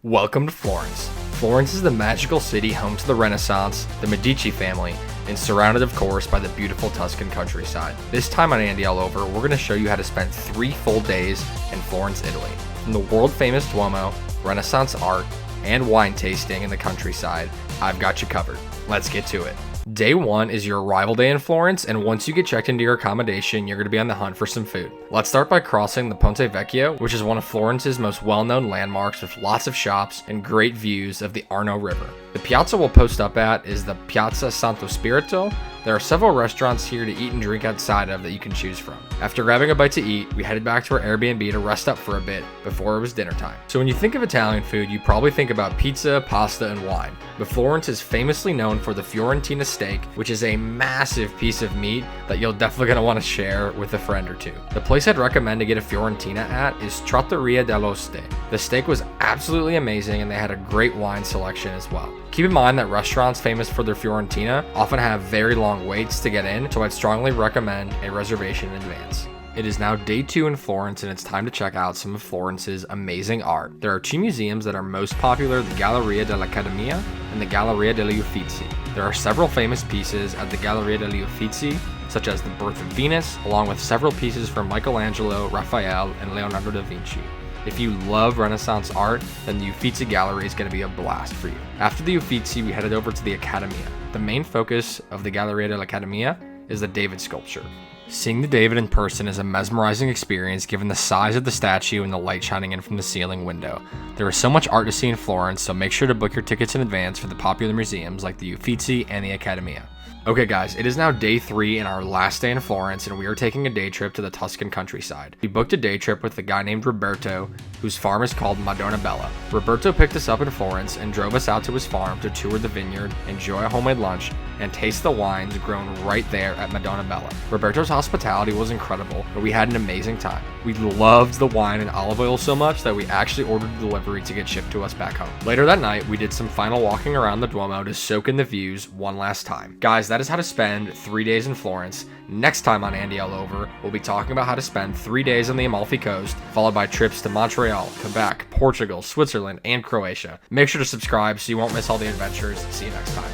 Welcome to Florence. Florence is the magical city home to the Renaissance, the Medici family, and surrounded of course by the beautiful Tuscan countryside. This time on AndyAllOver, we're going to show you how to spend 3 full days in Florence, Italy. From the world famous Duomo, Renaissance art, and wine tasting in the countryside, I've got you covered. Let's get to it. Day 1 is your arrival day in Florence, and once you get checked into your accommodation, you're going to be on the hunt for some food. Let's start by crossing the Ponte Vecchio, which is one of Florence's most well-known landmarks with lots of shops and great views of the Arno River. The piazza we'll post up at is the Piazza Santo Spirito. There are several restaurants here to eat and drink outside of that you can choose from. After grabbing a bite to eat, we headed back to our Airbnb to rest up for a bit before it was dinner time. So when you think of Italian food, you probably think about pizza, pasta, and wine. But Florence is famously known for the Fiorentina steak, which is a massive piece of meat that you're definitely going to want to share with a friend or two. The place I'd recommend to get a Fiorentina at is Trattoria dell'Oste. The steak was absolutely amazing and they had a great wine selection as well. Keep in mind that restaurants famous for their Fiorentina often have very long waits to get in, so I'd strongly recommend a reservation in advance. It is now day 2 in Florence and it's time to check out some of Florence's amazing art. There are 2 museums that are most popular, the Galleria dell'Accademia and the Galleria degli Uffizi. There are several famous pieces at the Galleria degli Uffizi, such as the Birth of Venus, along with several pieces from Michelangelo, Raphael, and Leonardo da Vinci. If you love Renaissance art, then the Uffizi Gallery is going to be a blast for you. After the Uffizi, we headed over to the Accademia. The main focus of the Galleria dell'Accademia is the David sculpture. Seeing the David in person is a mesmerizing experience given the size of the statue and the light shining in from the ceiling window. There is so much art to see in Florence, so make sure to book your tickets in advance for the popular museums like the Uffizi and the Accademia. Okay guys, it is now day 3 and our last day in Florence, and we are taking a day trip to the Tuscan countryside. We booked a day trip with a guy named Roberto, whose farm is called Madonna Bella. Roberto picked us up in Florence and drove us out to his farm to tour the vineyard, enjoy a homemade lunch, and taste the wines grown right there at Madonna Bella. Roberto's hospitality was incredible, but we had an amazing time. We loved the wine and olive oil so much that we actually ordered a delivery to get shipped to us back home. Later that night, we did some final walking around the Duomo to soak in the views one last time. Guys, that is how to spend 3 days in Florence. Next time on AndyAllOver, we'll be talking about how to spend 3 days on the Amalfi Coast, followed by trips to Montreal, Quebec, Portugal, Switzerland, and Croatia. Make sure to subscribe so you won't miss all the adventures. See you next time.